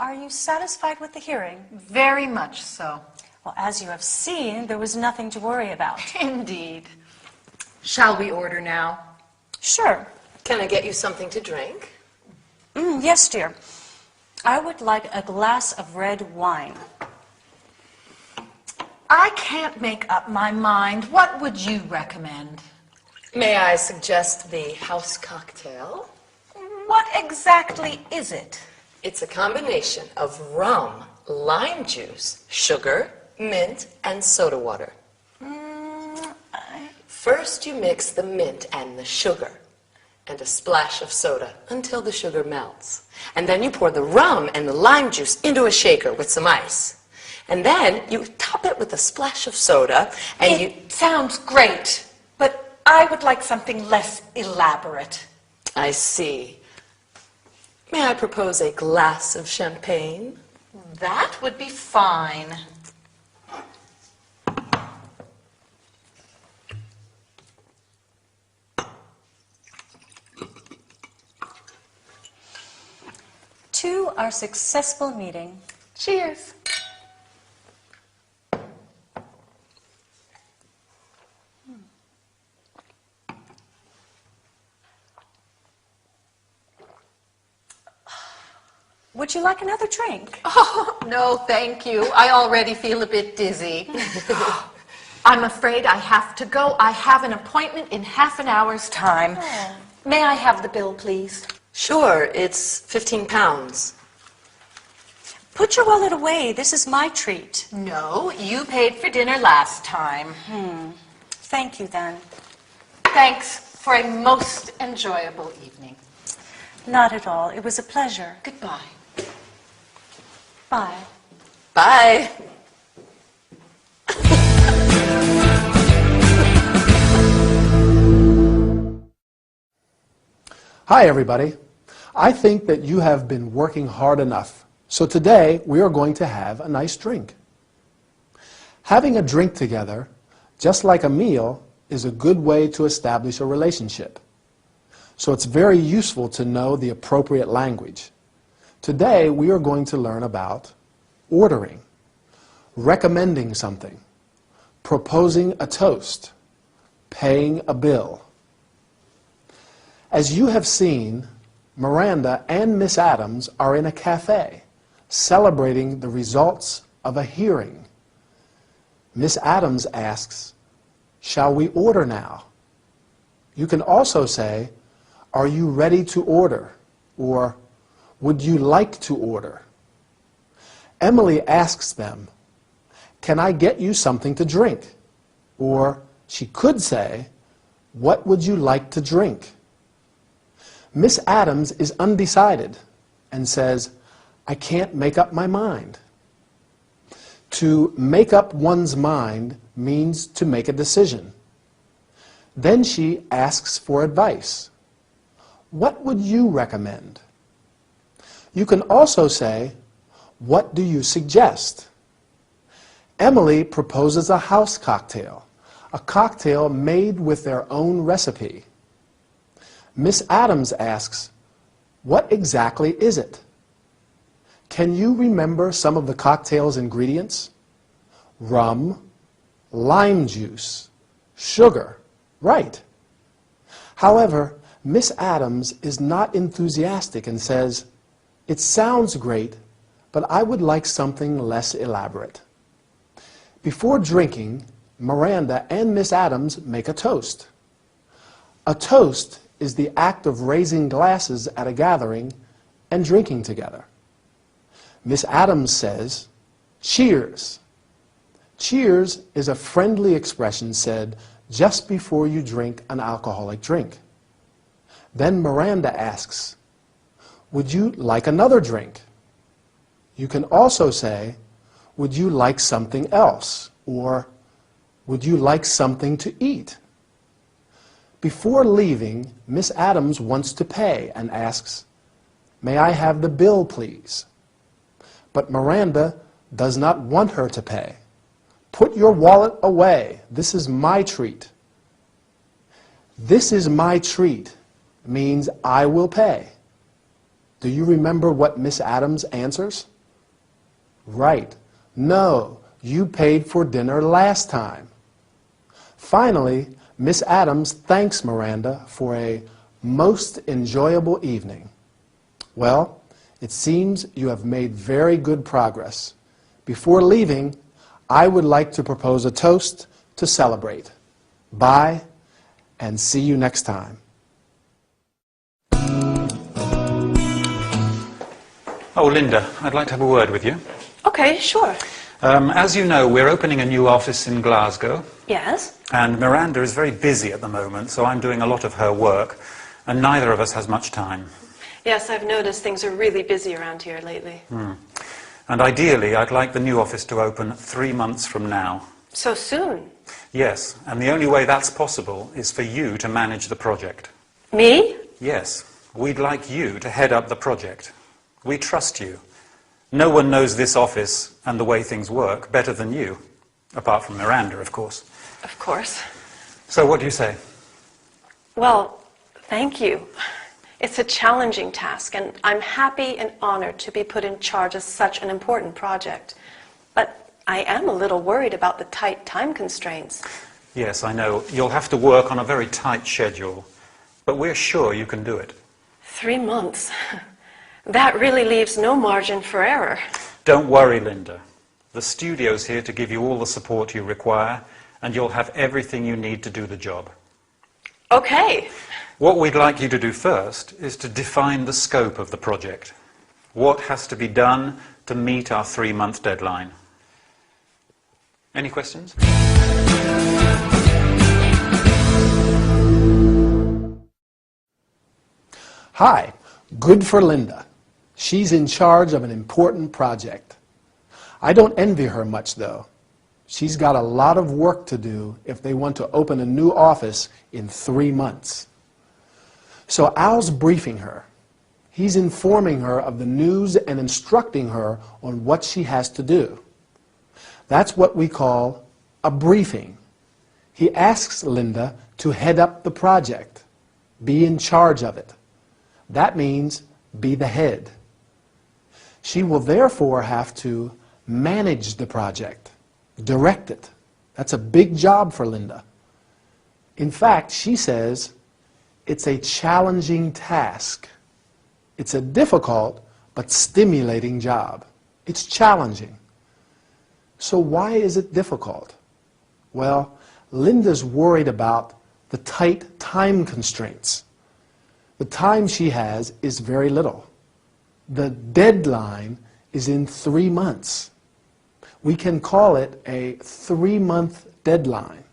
are you satisfied with the hearing? Very much so. Well, as you have seen, there was nothing to worry about. Indeed. Shall we order now? Sure. Can I get you something to drink? Yes, dear. I would like a glass of red wine. I can't make up my mind. What would you recommend? May I suggest the house cocktail? What exactly is it? It's a combination of rum, lime juice, sugar, mint, and soda water. First, you mix the mint and the sugar and a splash of soda until the sugar melts. And then you pour the rum and the lime juice into a shaker with some ice. And then you top it with a splash of soda and It sounds great, but I would like something less elaborate. I see. May I propose a glass of champagne? That would be fine. To our successful meeting. Cheers. Would you like another drink? Oh, no, thank you. I already feel a bit dizzy. I'm afraid I have to go. I have an appointment in half an hour's time. Oh. May I have the bill, please? Sure, it's 15 pounds. Put your wallet away. This is my treat. No, you paid for dinner last time. Thank you, then. Thanks for a most enjoyable evening. Not at all. It was a pleasure. Goodbye. Bye. Bye. Hi, everybody. I think that you have been working hard enough. So today, we are going to have a nice drink. Having a drink together, just like a meal, is a good way to establish a relationship. So it's very useful to know the appropriate language. Today, we are going to learn about ordering, recommending something, proposing a toast, paying a bill. As you have seen, Miranda and Miss Adams are in a cafe celebrating the results of a hearing. Miss Adams asks, "Shall we order now?" You can also say, "Are you ready to order?" or "Would you like to order?" Emily asks them, "Can I get you something to drink?" Or she could say, "What would you like to drink?" Miss Adams is undecided and says, "I can't make up my mind." To make up one's mind means to make a decision. Then she asks for advice. "What would you recommend?" You can also say, "What do you suggest?" Emily proposes a house cocktail, a cocktail made with their own recipe. Miss Adams asks, "What exactly is it?" Can you remember some of the cocktail's ingredients? Rum, lime juice, sugar. Right. However, Miss Adams is not enthusiastic and says, "It sounds great, but I would like something less elaborate." Before drinking, Miranda and Miss Adams make a toast. A toast is the act of raising glasses at a gathering and drinking together. Miss Adams says, "Cheers." Cheers is a friendly expression said just before you drink an alcoholic drink. Then Miranda asks, "Would you like another drink?" You can also say, "Would you like something else?" or "Would you like something to eat?" Before leaving, Miss Adams wants to pay and asks, "May I have the bill, please?" But Miranda does not want her to pay. "Put your wallet away. This is my treat." "This is my treat" means I will pay. Do you remember what Miss Adams answers? Right. No, you paid for dinner last time. Finally, Miss Adams thanks Miranda for a most enjoyable evening. Well, it seems you have made very good progress. Before leaving, I would like to propose a toast to celebrate. Bye, and see you next time. Oh, Linda, I'd like to have a word with you. Okay, sure. As you know, we're opening a new office in Glasgow, Yes? and Miranda is very busy at the moment, so I'm doing a lot of her work, and neither of us has much time. Yes, I've noticed things are really busy around here lately. And ideally, I'd like the new office to open 3 months from now. So soon? Yes, and the only way that's possible is for you to manage the project. Me? Yes, we'd like you to head up the project. We trust you. No one knows this office and the way things work better than you, apart from Miranda, of course. Of course. So what do you say? Well, thank you. It's a challenging task, and I'm happy and honored to be put in charge of such an important project. But I am a little worried about the tight time constraints. Yes, I know. You'll have to work on a very tight schedule, but we're sure you can do it. 3 months. That really leaves no margin for error. Don't worry, Linda. The studio's here to give you all the support you require, and you'll have everything you need to do the job. Okay. What we'd like you to do first is to define the scope of the project. What has to be done to meet our 3-month deadline? Any questions? Hi, good for Linda. She's in charge of an important project. I don't envy her much, though. She's got a lot of work to do if they want to open a new office in 3 months. So Al's briefing her. He's informing her of the news and instructing her on what she has to do. That's what we call a briefing. He asks Linda to head up the project, be in charge of it. That means be the head. She will therefore have to manage the project, direct it. That's a big job for Linda. In fact, she says it's a challenging task. It's a difficult but stimulating job. It's challenging. So why is it difficult? Well, Linda's worried about the tight time constraints. The time she has is very little. The deadline is in 3 months. We can call it a 3-month deadline.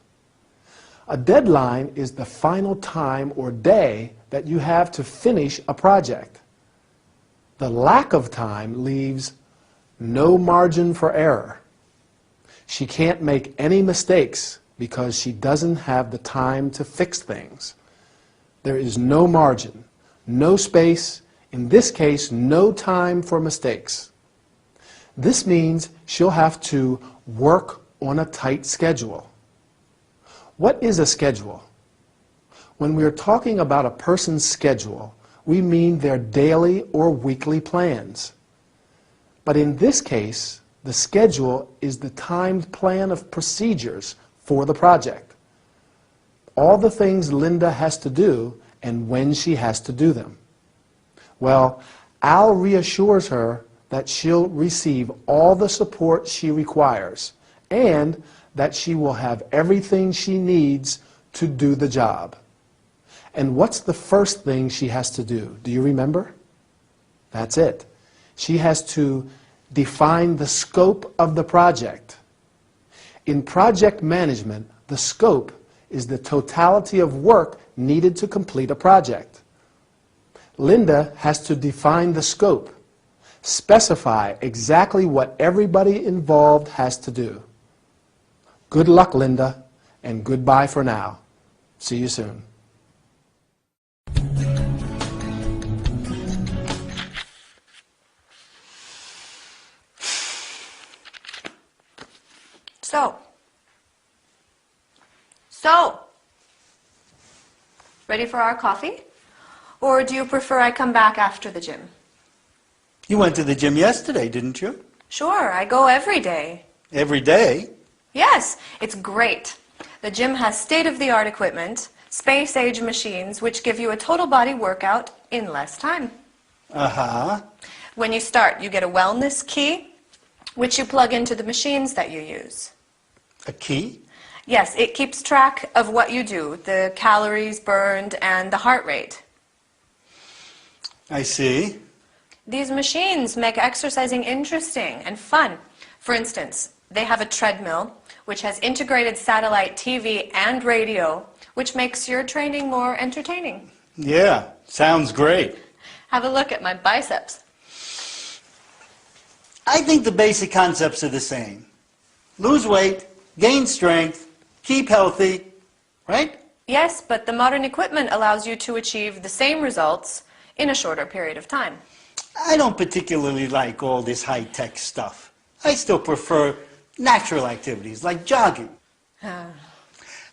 A deadline is the final time or day that you have to finish a project. The lack of time leaves no margin for error. She can't make any mistakes because she doesn't have the time to fix things. There is no margin, no space, in this case, no time for mistakes. This means she'll have to work on a tight schedule. What is a schedule? When we are talking about a person's schedule, we mean their daily or weekly plans. But in this case, the schedule is the timed plan of procedures for the project. All the things Linda has to do and when she has to do them. Well, Al reassures her that she'll receive all the support she requires and that she will have everything she needs to do the job. And what's the first thing she has to do? Do you remember? That's it. She has to define the scope of the project. In project management, the scope is the totality of work needed to complete a project. Linda has to define the scope, specify exactly what everybody involved has to do. Good luck, Linda, and goodbye for now. See you soon. So, ready for our coffee? Or do you prefer I come back after the gym? You went to the gym yesterday, didn't you? Sure, I go every day. Every day? Yes, it's great. The gym has state-of-the-art equipment, space-age machines, which give you a total body workout in less time. Uh-huh. When you start, you get a wellness key, which you plug into the machines that you use. A key? Yes, it keeps track of what you do, the calories burned and the heart rate. I see. These machines make exercising interesting and fun. For instance, they have a treadmill, which has integrated satellite TV and radio, which makes your training more entertaining. Yeah, sounds great. Have a look at my biceps. I think the basic concepts are the same. Lose weight, gain strength, keep healthy, right? Yes, but the modern equipment allows you to achieve the same results in a shorter period of time. I don't particularly like all this high-tech stuff. I still prefer natural activities like jogging.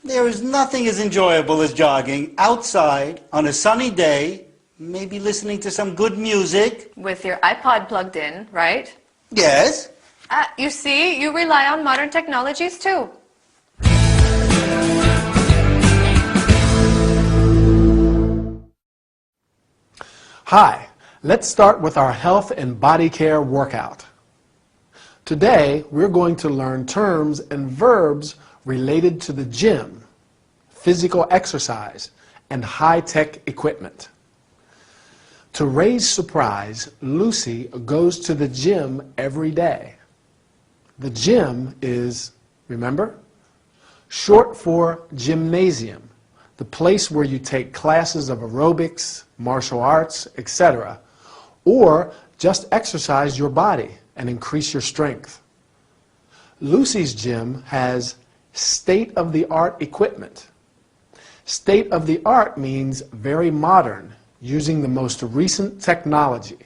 There is nothing as enjoyable as jogging outside on a sunny day, maybe listening to some good music. With your iPod plugged in, right? Yes. You see, you rely on modern technologies too. Hi, let's start with our health and body care workout. Today, we're going to learn terms and verbs related to the gym, physical exercise, and high-tech equipment. To Ray's surprise, Lucy goes to the gym every day. The gym is, remember, short for gymnasium, the place where you take classes of aerobics, martial arts, etc., or just exercise your body and increase your strength. Lucy's gym has state-of-the-art equipment. State-of-the-art means very modern, using the most recent technology.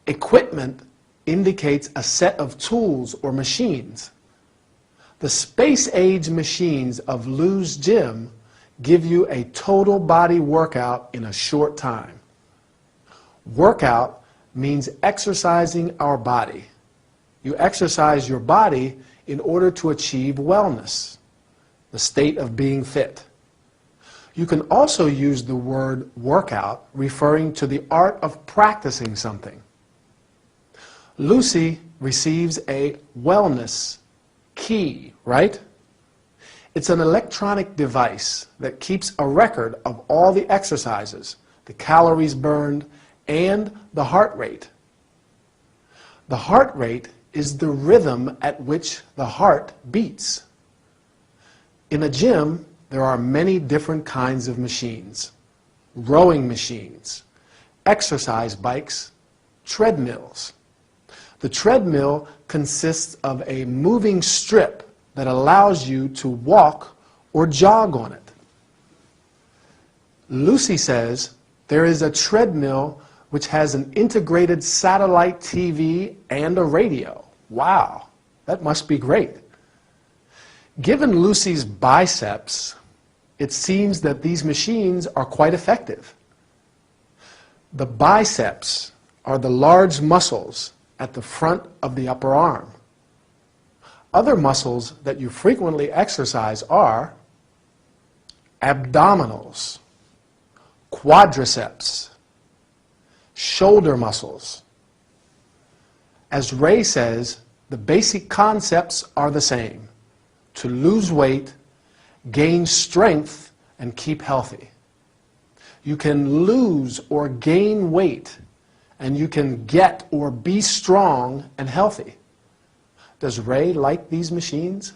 Equipment indicates a set of tools or machines. The space-age machines of Lou's gym give you a total body workout in a short time. Workout means exercising our body. You exercise your body in order to achieve wellness, the state of being fit. You can also use the word workout referring to the art of practicing something. Lucy receives a wellness key, right? It's an electronic device that keeps a record of all the exercises, the calories burned, and the heart rate. The heart rate is the rhythm at which the heart beats. In a gym, there are many different kinds of machines: rowing machines, exercise bikes, treadmills. The treadmill consists of a moving strip that allows you to walk or jog on it. Lucy says there is a treadmill which has an integrated satellite TV and a radio. Wow, that must be great. Given Lucy's biceps, it seems that these machines are quite effective. The biceps are the large muscles at the front of the upper arm. Other muscles that you frequently exercise are abdominals, quadriceps, shoulder muscles. As Ray says, the basic concepts are the same: to lose weight, gain strength, and keep healthy. You can lose or gain weight, and you can get or be strong and healthy. Does Ray like these machines?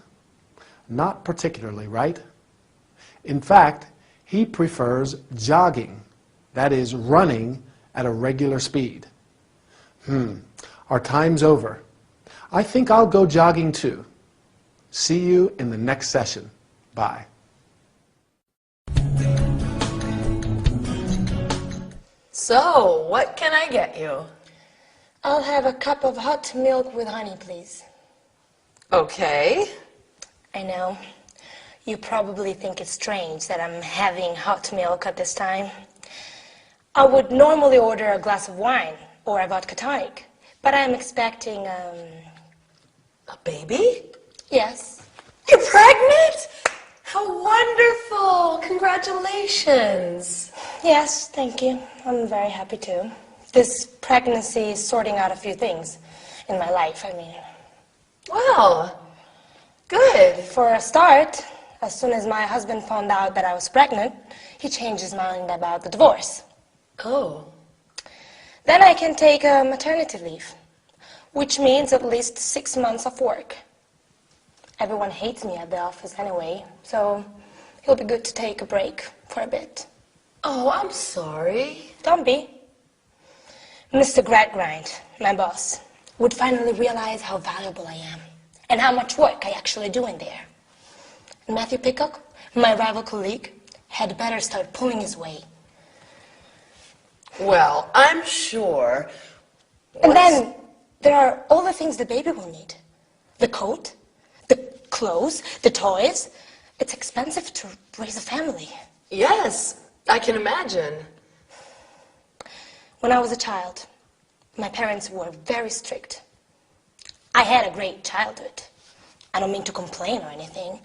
Not particularly, right? In fact, he prefers jogging, that is, running at a regular speed. Our time's over. I think I'll go jogging too. See you in the next session. Bye. So, what can I get you? I'll have a cup of hot milk with honey, please. Okay. I know. You probably think it's strange that I'm having hot milk at this time. I would normally order a glass of wine or a vodka tonic, But I'm expecting, A baby? yes. You're pregnant? How wonderful! Congratulations. Yes, thank you. I'm very happy too. This pregnancy is sorting out a few things in my life, I mean. Well, good. For a start, as soon as my husband found out that I was pregnant, he changed his mind about the divorce. Oh. Then I can take a maternity leave, which means at least 6 months of work. Everyone hates me at the office anyway, so it'll be good to take a break for a bit. Oh, I'm sorry. Don't be. Mr. Gradgrind, my boss, would finally realize how valuable I am and how much work I actually do in there. And Matthew Pickle, my rival colleague, had better start pulling his weight. Well, I'm sure. And then there are all the things the baby will need. The coat, the clothes, the toys. It's expensive to raise a family. Yes, I can imagine. When I was a child, my parents were very strict. I had a great childhood. I don't mean to complain or anything,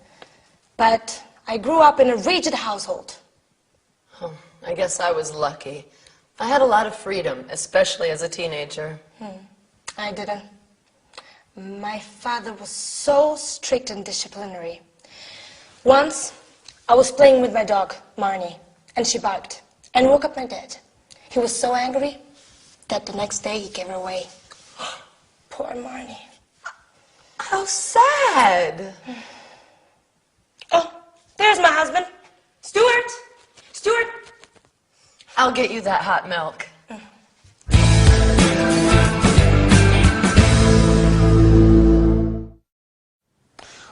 but I grew up in a rigid household. Oh, I guess I was lucky. I had a lot of freedom, especially as a teenager. I didn't. My father was so strict and disciplinary. Once, I was playing with my dog, Marnie, and she barked and woke up my dad. He was so angry that the next day he gave her away. Poor Marnie. How sad. Oh, there's my husband. Stuart! Stuart! I'll get you that hot milk.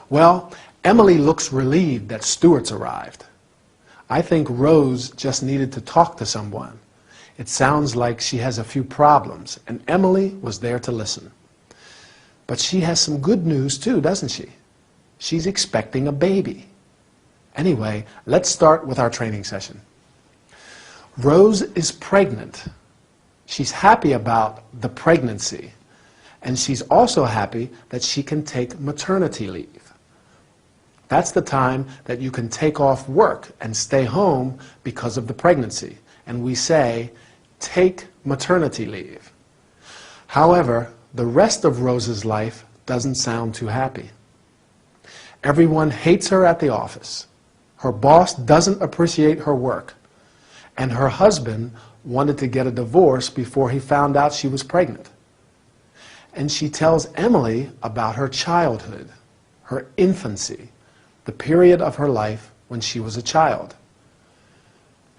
Well, Emily looks relieved that Stuart's arrived. I think Rose just needed to talk to someone. It sounds like she has a few problems, and Emily was there to listen. But she has some good news too, doesn't she? She's expecting a baby. Anyway, let's start with our training session. Rose is pregnant. She's happy about the pregnancy, and she's also happy that she can take maternity leave. That's the time that you can take off work and stay home because of the pregnancy. And we say, take maternity leave. However, the rest of Rose's life doesn't sound too happy. Everyone hates her at the office. Her boss doesn't appreciate her work. And her husband wanted to get a divorce before he found out she was pregnant. And she tells Emily about her childhood, her infancy, the period of her life when she was a child.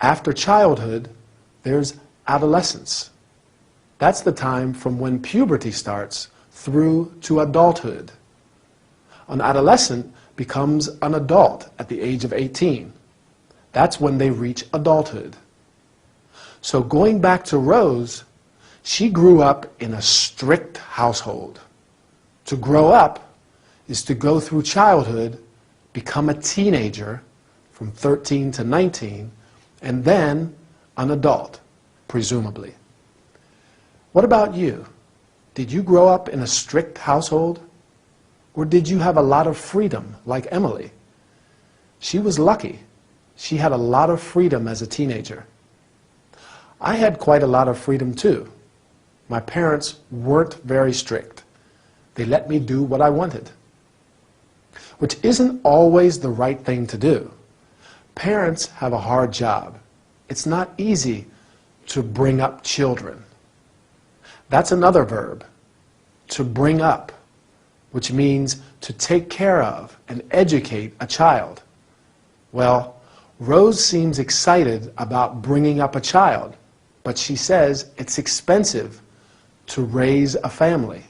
After childhood, there's adolescence. That's the time from when puberty starts through to adulthood. An adolescent becomes an adult at the age of 18. That's when they reach adulthood. So going back to Rose, she grew up in a strict household. To grow up is to go through childhood, become a teenager from 13 to 19, and then an adult, presumably. What about you? Did you grow up in a strict household? Or did you have a lot of freedom, like Emily? She was lucky. She had a lot of freedom as a teenager. I had quite a lot of freedom too. My parents weren't very strict. They let me do what I wanted, which isn't always the right thing to do. Parents have a hard job. It's not easy to bring up children. That's another verb, to bring up, which means to take care of and educate a child. Well, Rose seems excited about bringing up a child, but she says it's expensive to raise a family.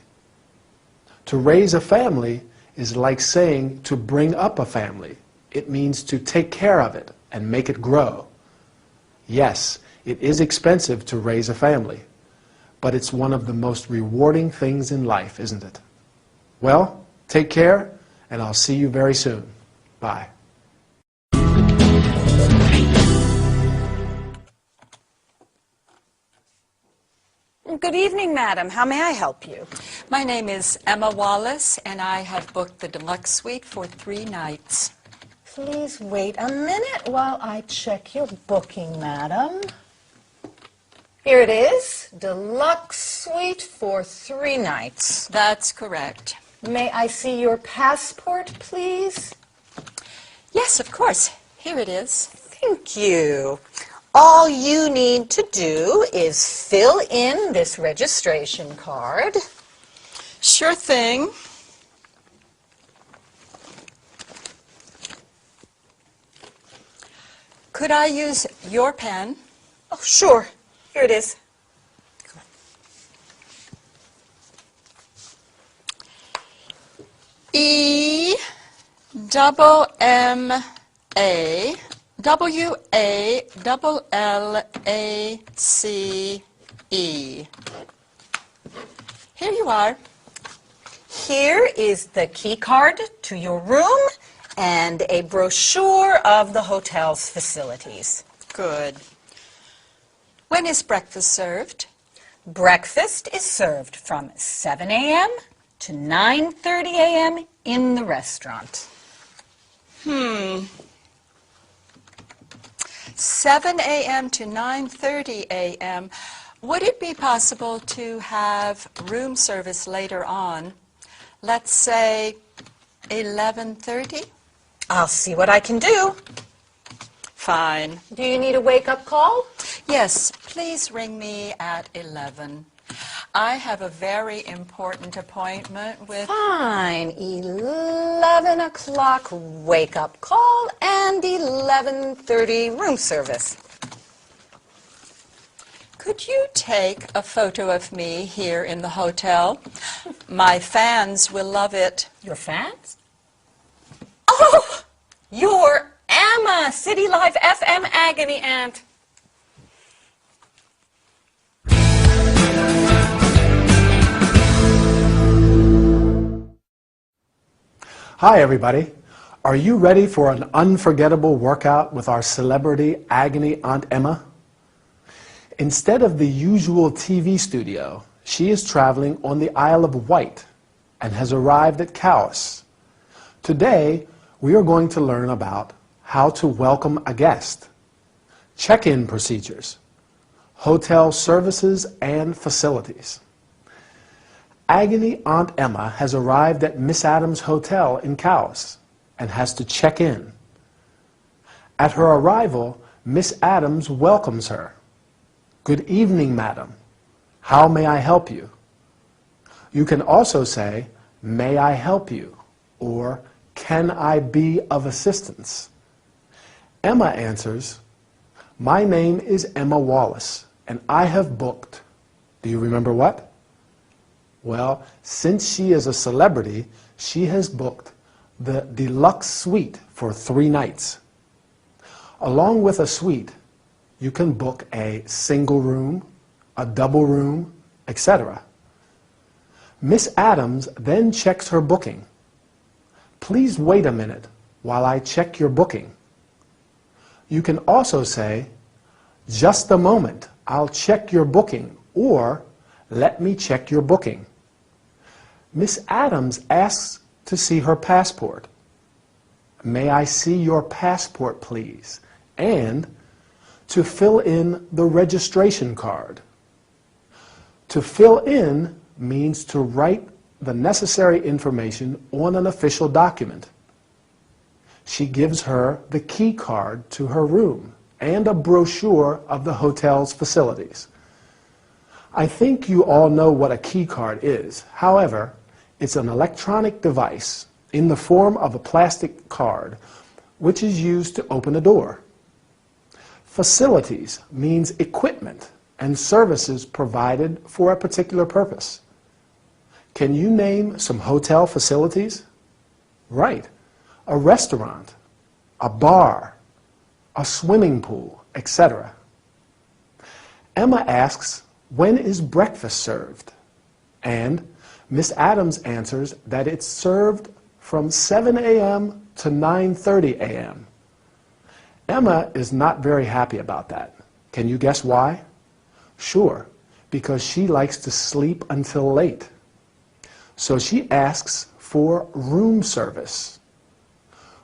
To raise a family is like saying to bring up a family. It means to take care of it and make it grow. Yes, it is expensive to raise a family, but it's one of the most rewarding things in life, isn't it? Well, take care, and I'll see you very soon. Bye. Good evening, madam. How may I help you? My name is Emma Wallace, and I have booked the deluxe suite for 3 nights. Please wait a minute while I check your booking, madam. Here it is, deluxe suite for 3 nights. That's correct. May I see your passport, please? Yes, of course. Here it is. Thank you. All you need to do is fill in this registration card. Sure thing. Could I use your pen? Oh, sure. Here it is. EMMAWALLACE. Here you are. Here is the key card to your room and a brochure of the hotel's facilities. Good. When is breakfast served? Breakfast is served from 7 a.m. to 9:30 a.m. in the restaurant. 7 a.m. to 9:30 a.m. Would it be possible to have room service later on? Let's say 11:30? I'll see what I can do. Fine. Do you need a wake-up call? Yes, please ring me at 11. I have a very important appointment with... Fine. 11 o'clock wake-up call and 11:30 room service. Could you take a photo of me here in the hotel? My fans will love it. Your fans? Oh, you're Emma, City Life FM Agony Aunt. Hi, everybody. Are you ready for an unforgettable workout with our celebrity agony Aunt Emma? Instead of the usual TV studio, she is traveling on the Isle of Wight and has arrived at Cowes. Today, we are going to learn about how to welcome a guest, check-in procedures, hotel services and facilities. Agony Aunt Emma has arrived at Miss Adams' hotel in Cowes and has to check in. At her arrival, Miss Adams welcomes her. Good evening, madam. How may I help you? You can also say, may I help you? Or, can I be of assistance? Emma answers, my name is Emma Wallace, and I have booked. Do you remember what? Well, since she is a celebrity, she has booked the deluxe suite for 3 nights. Along with a suite, you can book a single room, a double room, etc. Miss Adams then checks her booking. Please wait a minute while I check your booking. You can also say, just a moment, I'll check your booking, or let me check your booking. Miss Adams asks to see her passport. May I see your passport, please? And to fill in the registration card. To fill in means to write the necessary information on an official document. She gives her the key card to her room and a brochure of the hotel's facilities. I think you all know what a key card is. However, it's an electronic device in the form of a plastic card which is used to open a door. Facilities means equipment and services provided for a particular purpose. Can you name some hotel facilities? Right. A restaurant, a bar, a swimming pool, etc. Emma asks, when is breakfast served? And Miss Adams answers that it's served from 7 a.m. to 9:30 a.m. Emma is not very happy about that. Can you guess why? Sure, because she likes to sleep until late. So she asks for room service.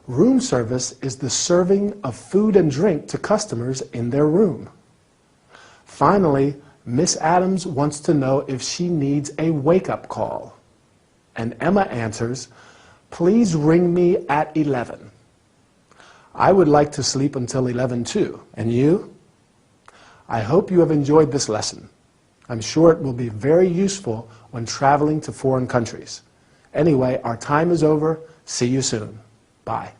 Room service is the serving of food and drink to customers in their room. Finally, Miss Adams wants to know if she needs a wake-up call. And Emma answers, "Please ring me at 11. I would like to sleep until 11 too. And you? I hope you have enjoyed this lesson. I'm sure it will be very useful when traveling to foreign countries. Anyway, our time is over. See you soon. Bye."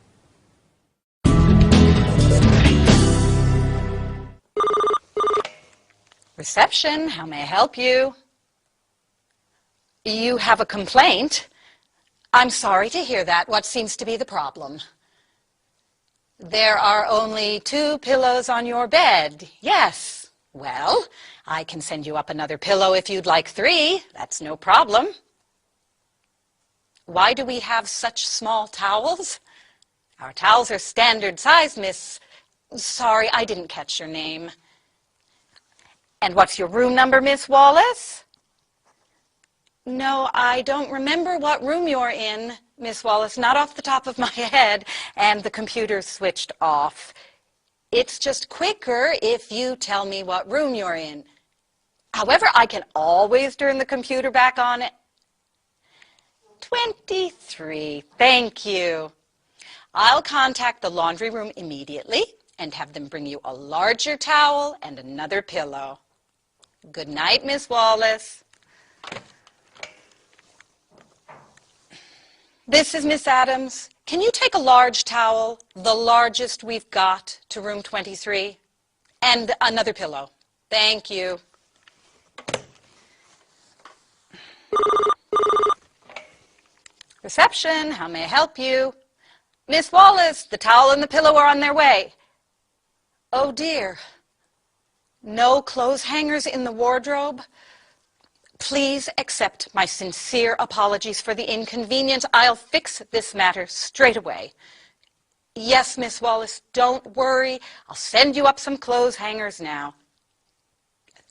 Reception, how may I help you? You have a complaint? I'm sorry to hear that. What seems to be the problem? There are only 2 pillows on your bed. Yes. Well, I can send you up another pillow if you'd like 3. That's no problem. Why do we have such small towels? Our towels are standard size, miss. Sorry, I didn't catch your name. And what's your room number, Miss Wallace? No, I don't remember what room you're in, Miss Wallace, not off the top of my head, and the computer's switched off. It's just quicker if you tell me what room you're in. However, I can always turn the computer back on. 23, thank you. I'll contact the laundry room immediately and have them bring you a larger towel and another pillow. Good night, Miss Wallace. This is Miss Adams. Can you take a large towel, the largest we've got, to room 23? And another pillow. Thank you. Reception, how may I help you? Miss Wallace, the towel and the pillow are on their way. Oh dear. No clothes hangers in the wardrobe? Please accept my sincere apologies for the inconvenience. I'll fix this matter straight away. Yes, Miss Wallace, don't worry. I'll send you up some clothes hangers now.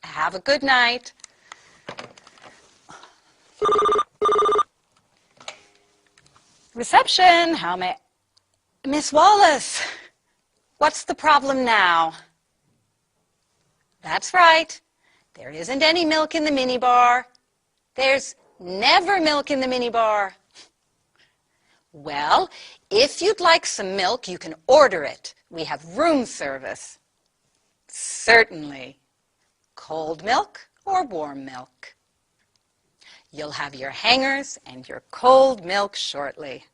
Have a good night. Reception, how may... Miss Wallace, what's the problem now? That's right. There isn't any milk in the minibar. There's never milk in the minibar. Well, if you'd like some milk, you can order it. We have room service. Certainly. Cold milk or warm milk. You'll have your hangers and your cold milk shortly.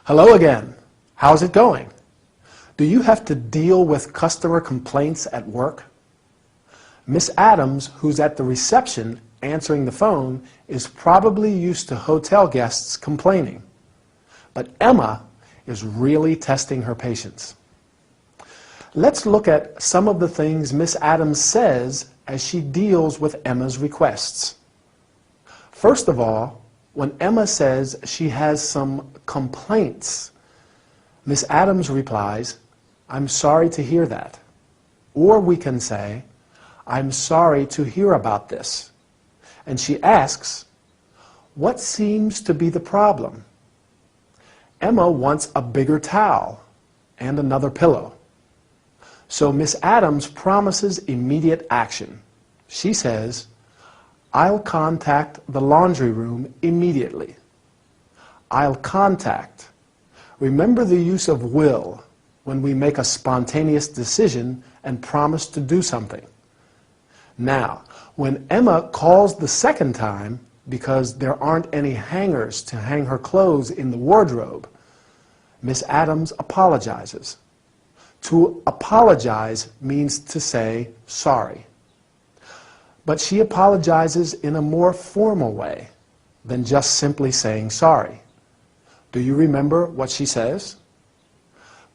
Hello again. How's it going? Do you have to deal with customer complaints at work? Miss Adams, who's at the reception answering the phone, is probably used to hotel guests complaining. But Emma is really testing her patience. Let's look at some of the things Miss Adams says as she deals with Emma's requests. First of all, when Emma says she has some complaints, Miss Adams replies, "I'm sorry to hear that." Or we can say, "I'm sorry to hear about this." And she asks, "What seems to be the problem?" Emma wants a bigger towel and another pillow. So Miss Adams promises immediate action. She says, "I'll contact the laundry room immediately." I'll contact. Remember the use of will when we make a spontaneous decision and promise to do something. Now, when Emma calls the second time because there aren't any hangers to hang her clothes in the wardrobe, Miss Adams apologizes. To apologize means to say sorry. But she apologizes in a more formal way than just simply saying sorry. Do you remember what she says?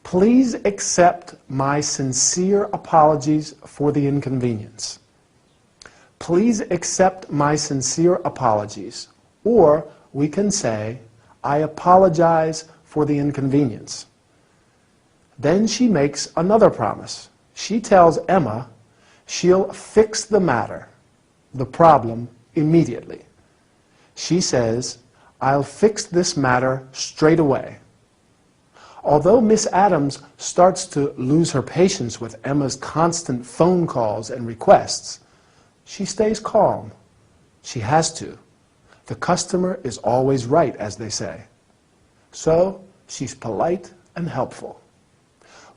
"Please accept my sincere apologies for the inconvenience." Please accept my sincere apologies. Or we can say, "I apologize for the inconvenience. Then she makes another promise. She tells Emma she'll fix the matter, the problem, immediately. She says, "I'll fix this matter straight away." Although Miss Adams starts to lose her patience with Emma's constant phone calls and requests, she stays calm. She has to. The customer is always right, as they say. So she's polite and helpful.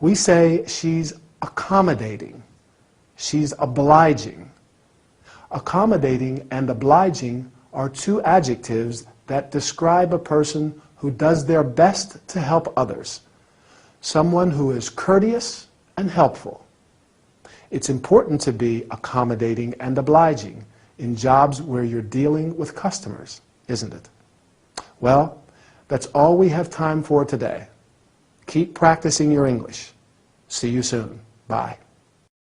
We say she's accommodating. She's obliging. Accommodating and obliging are two adjectives that describe a person who does their best to help others. Someone who is courteous and helpful. It's important to be accommodating and obliging in jobs where you're dealing with customers, isn't it? Well, that's all we have time for today. Keep practicing your English. See you soon. Bye.